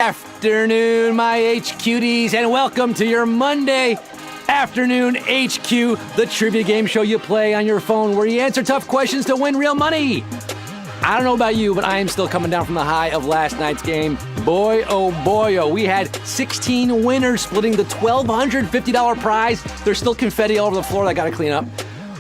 Afternoon, my HQDs, and welcome to your Monday Afternoon HQ, the trivia game show you play on your phone where you answer tough questions to win real money. I don't know about you, but I am still coming down from the high of last night's game. Boy, oh, we had 16 winners splitting the $1,250 prize. There's still confetti all over the floor that I gotta clean up.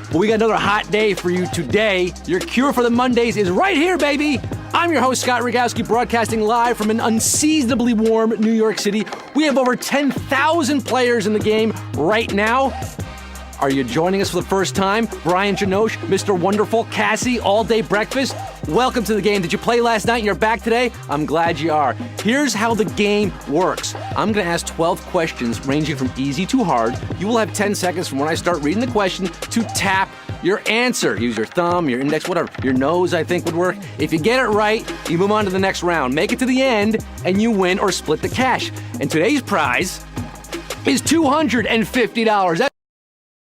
But we got another hot day for you today. Your cure for the Mondays is right here, baby. I'm your host, Scott Rogowsky, broadcasting live from an unseasonably warm New York City. We have over 10,000 players in the game right now. Are you joining us for the first time? Brian Janosch, Mr. Wonderful, Cassie, All Day Breakfast. Welcome to the game. Did you play last night and you're back today? I'm glad you are. Here's how the game works. I'm going to ask 12 questions ranging from easy to hard. You will have 10 seconds from when I start reading the question to tap your answer. Use your thumb, your index, whatever. Your nose, I think, would work. If you get it right, you move on to the next round. Make it to the end, and you win or split the cash. And today's prize is $250. That's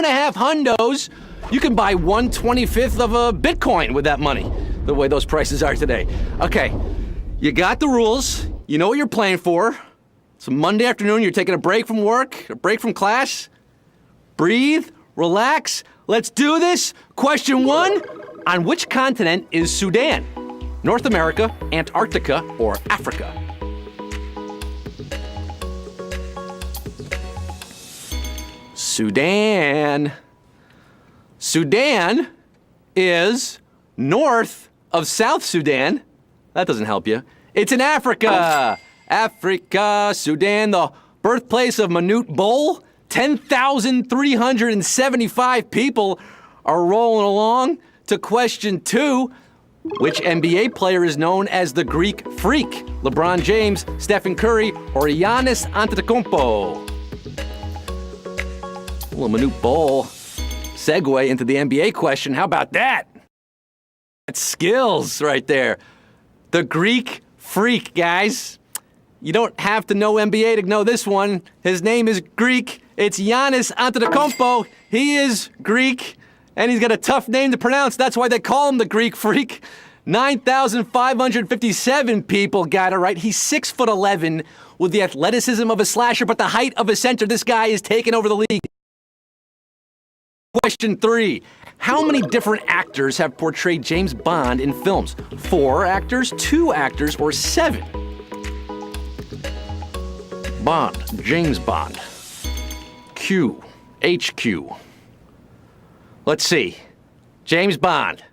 1.5 hundos. You can buy 1/25th of a Bitcoin with that money, the way those prices are today. Okay, you got the rules. You know what you're playing for. It's a Monday afternoon. You're taking a break from work, a break from class. Breathe, relax. Let's do this. Question 1. On which continent is Sudan? North America, Antarctica, or Africa? Sudan. Sudan is north of South Sudan. That doesn't help you. It's in Africa. Africa, Sudan, the birthplace of Manute Bol. 10,375 people are rolling along to question 2. Which NBA player is known as the Greek Freak? LeBron James, Stephen Curry, or Giannis Antetokounmpo? Well, Manute Bol segue into the NBA question. How about that? That's skills right there. The Greek Freak, guys. You don't have to know NBA to know this one. His name is Greek. It's Giannis Antetokounmpo. He is Greek, and he's got a tough name to pronounce. That's why they call him the Greek Freak. 9,557 people got it right. He's 6'11" with the athleticism of a slasher, but the height of a center. This guy is taking over the league. Question 3. How many different actors have portrayed James Bond in films? 4 actors, 2 actors, or 7? Bond, James Bond. Q, HQ. Let's see. James Bond.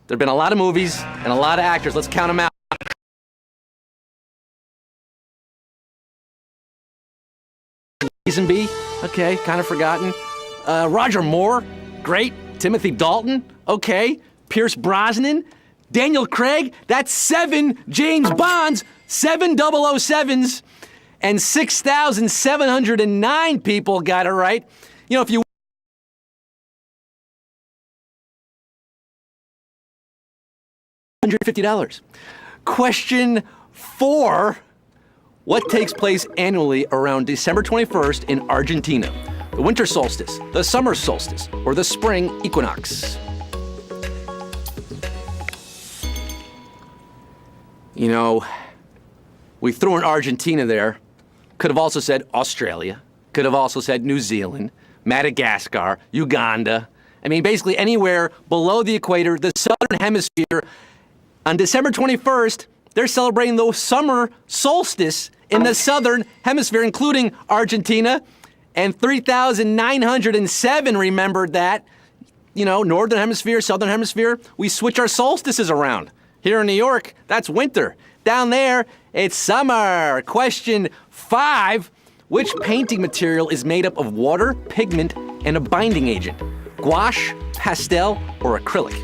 There have been a lot of movies and a lot of actors. Let's count them out. Lazenby, okay, kind of forgotten. Roger Moore, great. Timothy Dalton, okay. Pierce Brosnan, Daniel Craig, that's 7 James Bonds, 7 007s, and 6,709 people got it right. You know, if you $150. Question 4. What takes place annually around December 21st in Argentina? The winter solstice, the summer solstice, or the spring equinox? You know, we threw in Argentina there. Could have also said Australia. Could have also said New Zealand, Madagascar, Uganda. I mean, basically anywhere below the equator, the southern hemisphere. On December 21st, they're celebrating the summer solstice in the southern hemisphere, including Argentina. And 3,907 remembered that. You know, northern hemisphere, southern hemisphere, we switch our solstices around. Here in New York, that's winter. Down there, it's summer. Question 5. Which painting material is made up of water, pigment, and a binding agent? Gouache, pastel, or acrylic?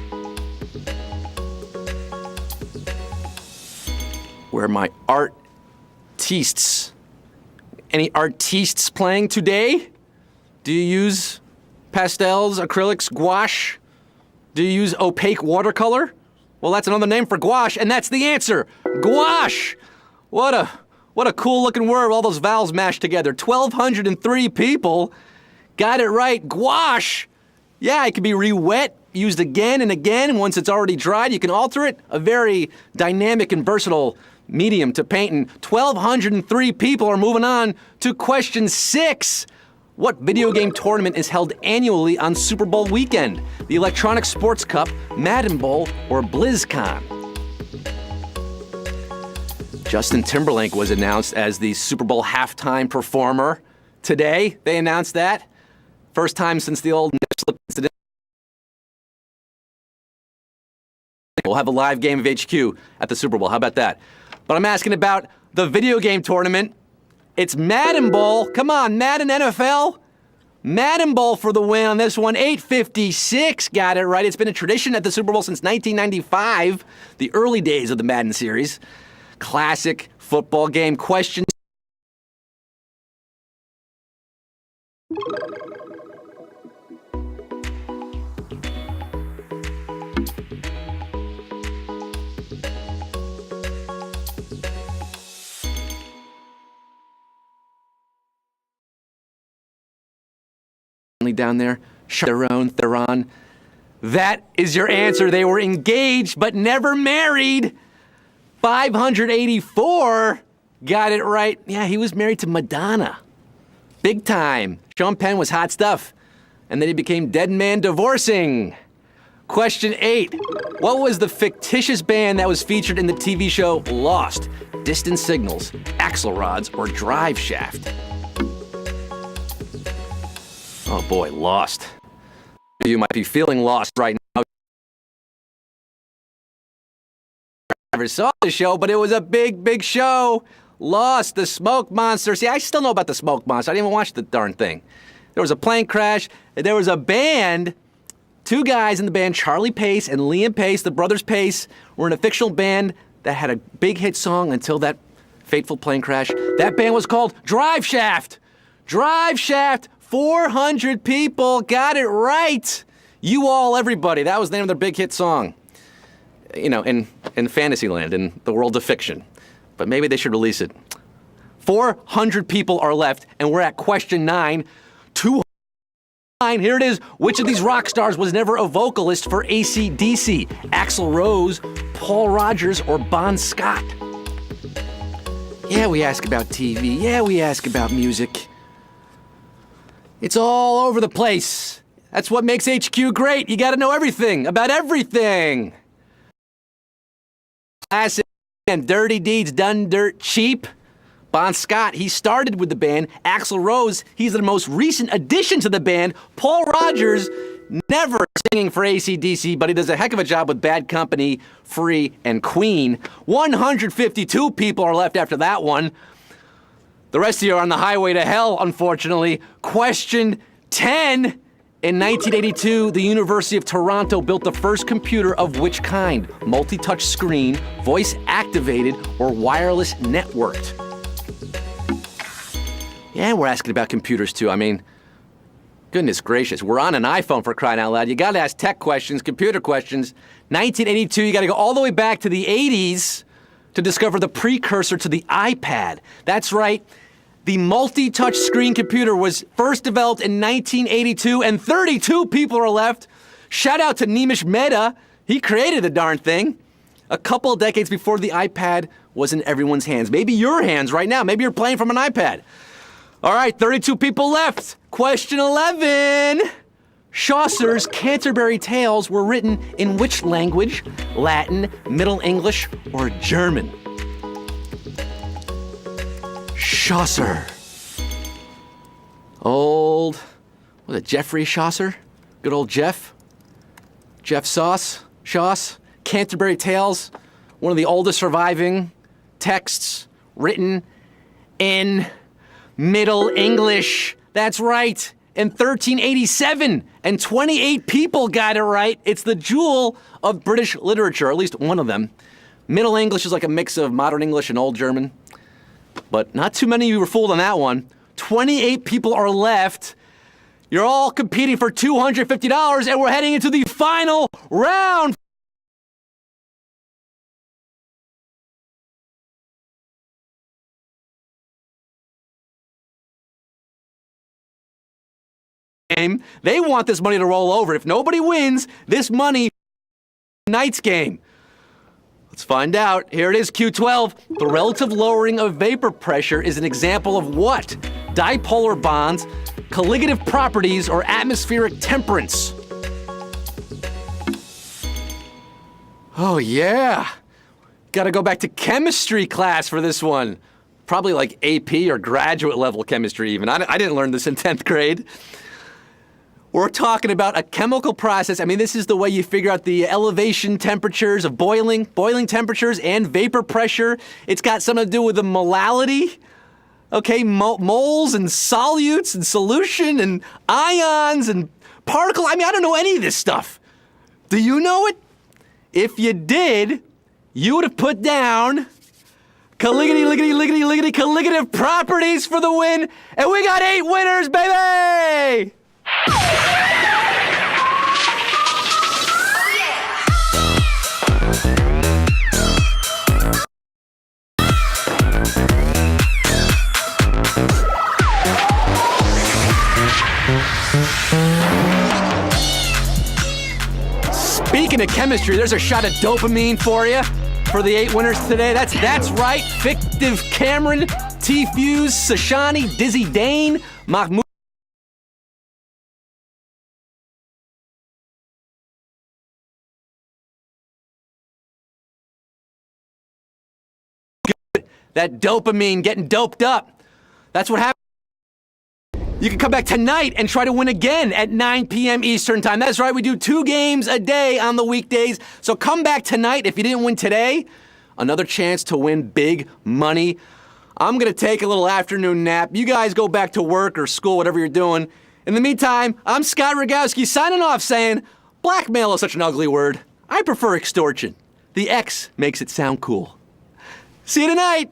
Where are my artistes? Any artistes playing today? Do you use pastels, acrylics, gouache? Do you use opaque watercolor? Well, that's another name for gouache, and that's the answer. Gouache! What a cool looking word, all those vowels mashed together. 1,203 people got it right. Gouache! Yeah, it can be re-wet, used again and again. Once it's already dried, you can alter it. A very dynamic and versatile medium to painting. 1,203 people are moving on to question 6. What video game tournament is held annually on Super Bowl weekend? The Electronic Sports Cup, Madden Bowl, or BlizzCon? Justin Timberlake was announced as the Super Bowl halftime performer. Today, they announced that. First time since the old slip incident. We'll have a live game of HQ at the Super Bowl. How about that? But I'm asking about the video game tournament. It's Madden Bowl. Come on, Madden NFL. Madden Bowl for the win on this one. 856 got it right. It's been a tradition at the Super Bowl since 1995, the early days of the Madden series. Classic football game. Question. Down there, Sharon Theron. That is your answer. They were engaged but never married. 584 got it right. Yeah, he was married to Madonna. Big time. Sean Penn was hot stuff. And then he became dead man divorcing. Question 8. What was the fictitious band that was featured in the TV show Lost? Distant Signals, Axelrods, or Drive Shaft? Oh boy, Lost. You might be feeling lost right now. I never saw the show, but it was a big, big show. Lost, the smoke monster. See, I still know about the smoke monster. I didn't even watch the darn thing. There was a plane crash. There was a band. 2 guys in the band, Charlie Pace and Liam Pace, the brothers Pace, were in a fictional band that had a big hit song until that fateful plane crash. That band was called Drive Shaft. Drive Shaft. 400 people got it right. You all, everybody. That was the name of their big hit song. You know, in Fantasyland, in the world of fiction. But maybe they should release it. 400 people are left, and we're at question 9. 209. Here it is. Which of these rock stars was never a vocalist for AC/DC? Axl Rose, Paul Rodgers, or Bon Scott? Yeah, we ask about TV. Yeah, we ask about music. It's all over the place. That's what makes HQ great. You gotta know everything about everything. Classic and Dirty Deeds Done Dirt Cheap. Bon Scott, he started with the band. Axl Rose, he's the most recent addition to the band. Paul Rodgers, never singing for AC/DC, but he does a heck of a job with Bad Company, Free, and Queen. 152 people are left after that one. The rest of you are on the highway to hell, unfortunately. Question 10. In 1982, the University of Toronto built the first computer of which kind? Multi-touch screen, voice-activated, or wireless networked? Yeah, we're asking about computers too. I mean, goodness gracious. We're on an iPhone, for crying out loud. You gotta ask tech questions, computer questions. 1982, you gotta go all the way back to the 80s to discover the precursor to the iPad. That's right. The multi-touch screen computer was first developed in 1982, and 32 people are left. Shout out to Nimish Mehta. He created the darn thing a couple of decades before the iPad was in everyone's hands. Maybe your hands right now. Maybe you're playing from an iPad. All right, 32 people left. Question 11. Chaucer's Canterbury Tales were written in which language? Latin, Middle English, or German? Chaucer. Old, was it Geoffrey Chaucer? Good old Jeff? Jeff Chauce? Canterbury Tales, one of the oldest surviving texts written in Middle English. That's right. In 1387, and 28 people got it right. It's the jewel of British literature, at least one of them. Middle English is like a mix of modern English and Old German, but not too many of you were fooled on that one. 28 people are left. You're all competing for $250, and we're heading into the final round. They want this money to roll over. If nobody wins, this money tonight's game. Let's find out. Here it is, Q12. The relative lowering of vapor pressure is an example of what? Dipolar bonds, colligative properties, or atmospheric temperance? Oh, yeah. Gotta go back to chemistry class for this one. Probably like AP or graduate level chemistry even. I didn't learn this in 10th grade. We're talking about a chemical process. I mean, this is the way you figure out the elevation temperatures of boiling temperatures and vapor pressure. It's got something to do with the molality, okay, moles and solutes and solution and ions and particle. I mean, I don't know any of this stuff. Do you know it? If you did, you would have put down colligative properties for the win, and we got 8 winners, baby! Speaking of chemistry, there's a shot of dopamine for you for the 8 winners today. That's right. Fictive Cameron, T-Fuse, Sashani, Dizzy Dane, Mahmoud. That dopamine getting doped up. That's what happened. You can come back tonight and try to win again at 9 p.m. Eastern Time. That's right, we do 2 games a day on the weekdays. So come back tonight if you didn't win today. Another chance to win big money. I'm gonna take a little afternoon nap. You guys go back to work or school, whatever you're doing. In the meantime, I'm Scott Rogowsky signing off saying, blackmail is such an ugly word. I prefer extortion. The X makes it sound cool. See you tonight.